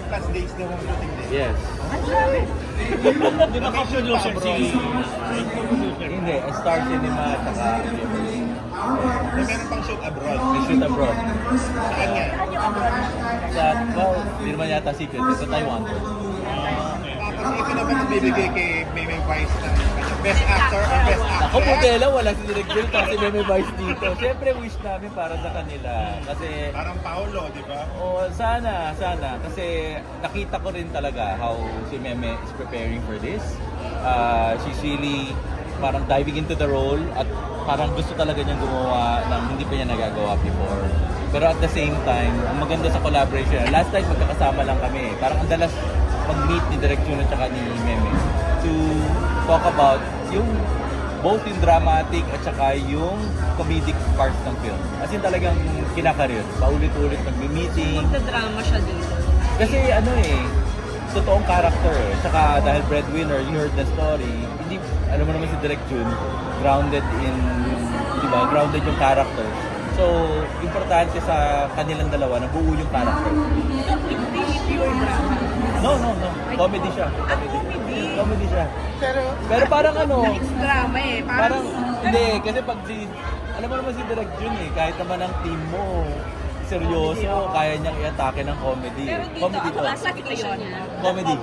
plus days daw ang shooting din. Yes. Di ba ka-producer si... Hindi, Star Cinema at saka Na meron pang shoot abroad. may shoot abroad. Saan nga? Sa, well, hindi naman yata secret. Sa Taiwan. Tapos ito naman ang bibigay kay Meme Vice ng best actor or best Ako actress. modela, wala si Direk Jun kasi may vice dito. Siyempre wish namin para sa kanila. Kasi, Parang Paolo, di ba? sana. Kasi nakita ko rin talaga how si Meme is preparing for this. She's really parang diving into the role at parang gusto talaga niyang gumawa ng hindi pa niya nagagawa before. Pero at the same time, ang maganda sa collaboration, last time magkakasama lang kami. Parang ang dalas mag-meet ni Direk Jun at saka ni Meme to talk about yung both yung dramatic at saka yung comedic parts ng film. As in talagang kinakarir, paulit-ulit nag-meeting. Magda-drama siya dito. Kasi ano totoong character Saka dahil breadwinner, you heard the story. Hindi, alam mo naman si Direk Jun, grounded in, di ba, grounded yung character. So, importante sa kanilang dalawa na buo yung character. Hindi pure drama. No. Comedy siya. Comedy siya. Pero parang It's drama eh. parang, hindi, kasi pag alam mo naman si Direk Jun kahit naman ang team mo, seryoso, kaya niyang i-atake ng comedy. Pero dito, Comedy ano to. classification niya? Comedy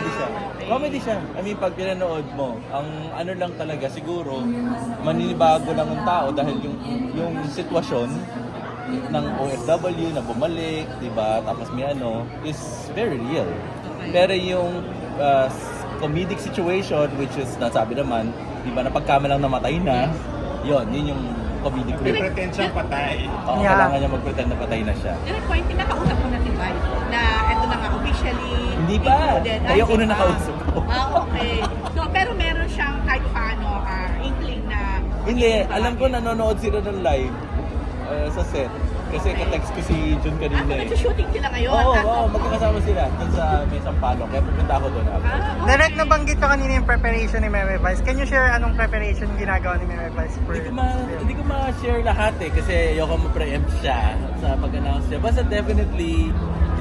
siya. Okay. Comedy siya. I mean, pag pinanood mo, ang ano lang talaga siguro, maninibago lang ang tao dahil yung sitwasyon ng OFW na bumalik, di ba? Tapos may is very real. Okay. Pero yung comedic situation, which is nasabi naman, di ba, na pagkamalang namatay na, yun yung comedic May relief. pretend siyang patay. Oo, kailangan niya mag-pretend na patay na siya. Pero point, pinakausap mo na si Bai na eto na nga officially Hindi pa. included. Kayo Hindi una pa. nakausap ko. Okay. So, pero meron siyang kahit paano inkling na... Hindi, alam ko nanonood sila ng live sa set. Kasi ka-text ko si Jun kanina Nag-shooting sila ngayon. Oo, magkakasama sila dun sa may Sampaloc. Kaya pupunta ako doon. Okay. Direct nabanggit ko kanina yung preparation ni Meme Vice. Can you share anong preparation ginagawa ni Meme Vice for Hindi ko ma-share lahat kasi ayoko ma-preempt siya sa pag-announce niya. Basta definitely,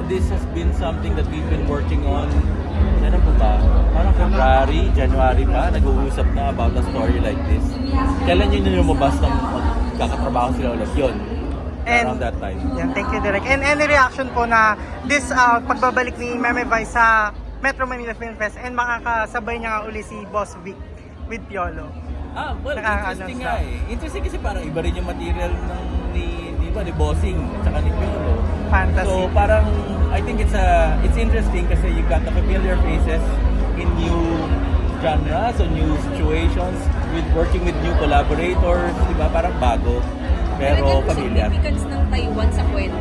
this has been something that we've been working on. Ano po ba? Parang February, January pa, nag-uusap na about a story like this. Kailan yun yung lumabas ng magkakatrabaho sila ulit? Yun. Around that time. Yan, thank you, Direk. And any reaction po na this pagbabalik ni Meme Vice sa Metro Manila Film Fest and makakasabay niya nga uli si Boss Vic with Piolo? Well, Nakaka-ano interesting siya. nga Interesting kasi parang iba rin yung material ng ni Bossing at saka ni Piolo. Fantasy. So parang, I think it's interesting kasi you got the familiar faces in new genres or new situations with working with new collaborators, di ba? Parang bago. Pero familiar. significance ng Taiwan sa kwento.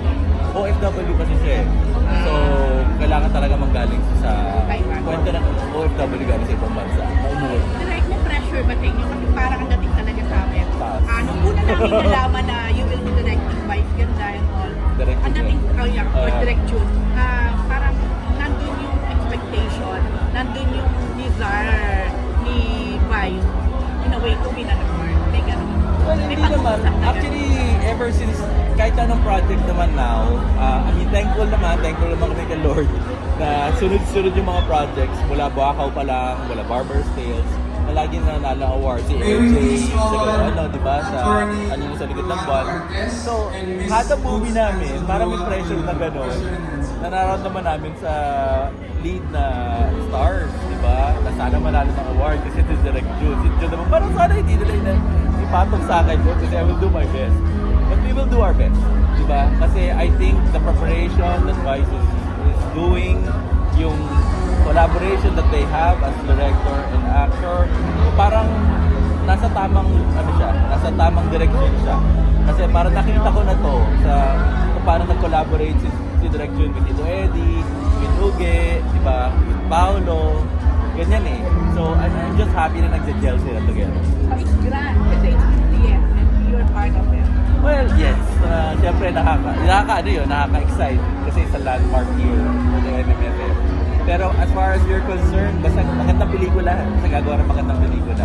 OFW kasi siya So, kailangan talaga manggaling sa Taiwan. kwento ng OFW galing sa ibang bansa. Umuwi. Direct mo pressure ba sa inyo? Kasi parang ang dating talaga sa amin. Taas. Nung una namin nalaman na you will be directing Vice Ganda and all. Direct Ang Jun. dating, or Ah. Direct Jun. Parang nandun yung expectation, nandun yung desire ni Vice in a way to be na naman. May ganun. Well, May hindi naman. pag-uusap na Actually, ever since, kahit anong project naman now, thankful naman kami kay Lord na sunod-sunod yung mga projects. Mula Buakaw pa lang, mula Barber's Tales, na lagi na nanalo ng award. Si AJ, di ba, sa sa likod ng buwan. So, kada movie namin, parang may pressure na gano'n, na nararamdaman namin sa lead na stars, di ba? Na sana manalo ng award kasi ito si Direk Jun. Si Jun naman, parang sana hindi nila ipatong sa akin yun kasi I will do my best. But we will do our best, di ba? Kasi I think the preparation that Vice is doing, yung collaboration that they have as director and actor, parang nasa tamang direction siya. Kasi parang nakita ko na to sa kung paano nag-collaborate si Direk Jun with Tito Eddie, with Uge, di ba? With Paolo, ganyan So I'm just happy na nag-gel sila together. It's grand kasi it's 50th and you're part of it. Well, yes. Siyempre nakaka-excite kasi it's a landmark year for the MMFF. Pero as far as you're concerned, basta magandang pelikula. Basta gagawa ng magandang pelikula.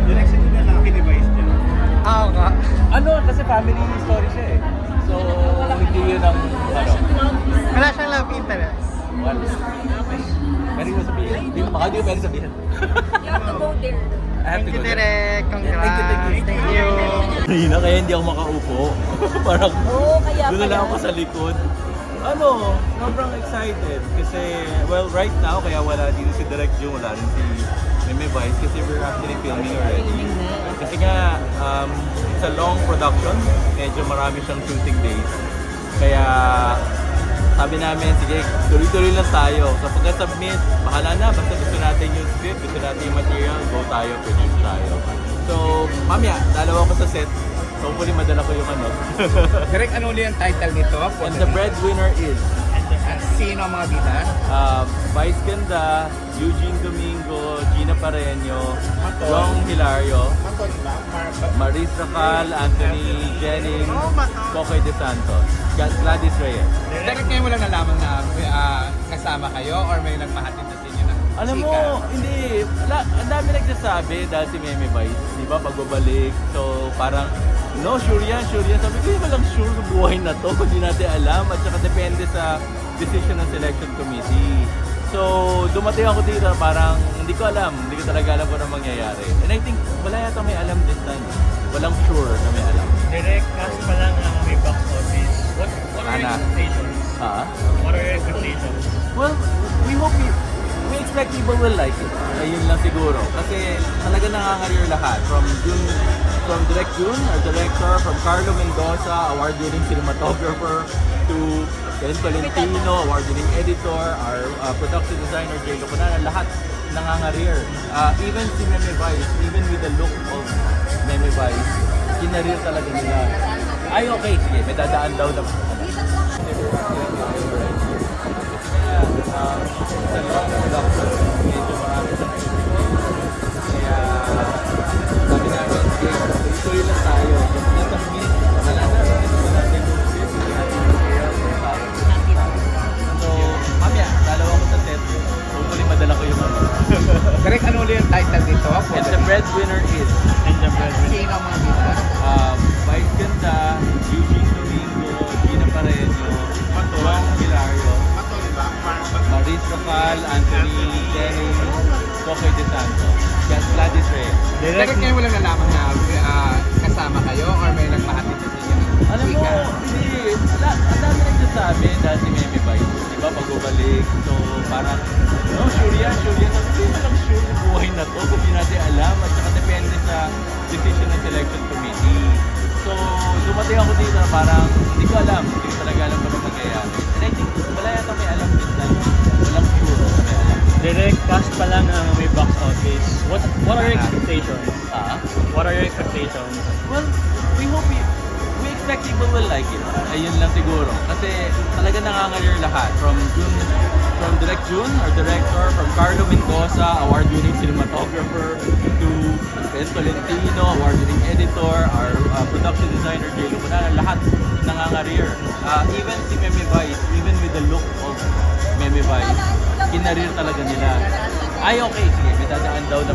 Direction din na laki ni Vice dyan. Oo nga. Kasi family story siya So, hindi yun ang, Wala siyang love interest. Wala. Pwede mo sabihin. Baka di ko pwede sabihin. You have to go there. I have Thank to you, go there. Direk. Congrats. Thank you. Kanina kaya hindi ako makaupo. Parang Oo, kaya doon na lang pala. ako sa likod. Ano, sobrang excited kasi, well, right now, kaya wala dito si Direk Jung, wala rin si Meme Vice kasi we're actually filming already. Kasi nga, it's a long production, medyo marami siyang shooting days. Kaya, sabi namin, sige, tuloy-tuloy lang tayo. So pagka-submit, bahala na, basta gusto natin yung script, gusto natin yung material, go tayo, produce tayo. So, mamaya, dalawa ko sa set. So, hopefully madala ko yung ano. Direk, ano ulit ang title nito? And the breadwinner is At sino ang mga bida? Vice Ganda, Eugene Domingo, Gina Pareño, Matol. Jong Hilario, Matol ba? Maris Racal, Anthony Jennings, Cocoy De Santos, Gladys Reyes. Direk, ngayon mo lang nalaman na kasama kayo or may nagpahatid sa inyo na Alam mo, hindi. Ang dami nagsasabi dahil si Meme Vice, di ba, pagbabalik. So, parang, no, sure yan, sure yan. Sabi ko, hindi ko lang sure sa buhay na to, kung di natin alam. At saka depende sa decision ng selection committee. So, dumating ako dito, parang, hindi ko alam. Hindi ko talaga alam kung ano mangyayari. And I think, wala yata may alam this time. Walang sure na may alam. Direct, kaso pa lang ang may box office. What are your Ana. expectations? Ha? What are your expectations? Well, we expect people will like it. Ayun lang siguro. Kasi talaga nangangarir lahat. From Direk Jun, our director, from Carlo Mendoza, award-winning cinematographer, to Ken Tolentino, award-winning editor, our production designer, Jay Loconanan, lahat nangangarir. Even si Meme Vice, even with the look of Meme Vice, kinarir talaga nila. Ay, okay, sige, may dadaan daw na. Sa long production, medyo marami sa kaya sabi namin, sige, tuloy lang tayo. Nasubmit, wala na, gusto natin yung script, gusto natin yung material, so, mamaya, dalawa ko sa set, hopefully madala ko yung ano. Direk, ano ulit ang title nito? And the breadwinner is And the breadwinner. Sino ang mga bida? Vice Ganda, Eugene Domingo, Gina Pareño, Jong Hilario, Matol ba? Maris Racal, Anthony Jennings, Cocoy De Santos, Gladys Reyes. Direk, ngayon mo lang nalaman na kasama kayo or may nagpahatid sa inyo na Alam mo, hindi. Ang dami nagsasabi dahil si Meme Vice, di ba, pagbabalik. So, parang, no, sure yan, sure yan. Sabi ko, hindi lang sure sa buhay na to, kung di natin alam. At saka depende sa decision ng selection committee. So, dumating ako dito na parang, hindi ko alam. Hindi ko talaga alam kung ano mangyayari. And I think, wala yata may alam this time. Walang sure na may alam. Direct, kaso pa lang ang may box office. What are your expectations? What are your expectations? Well, we expect people will like it. Ayun lang siguro. Kasi talaga nangangalir lahat. From Direk Jun, our director, from Carlo Mendoza, award-winning cinematographer, to Ken Tolentino, award-winning editor, our production designer, Jay Loconanan, lahat nangangarir. Even si Meme Vice, even with the look of Meme Vice, kinarir talaga nila. Ay, okay, sige, may dadaan daw na.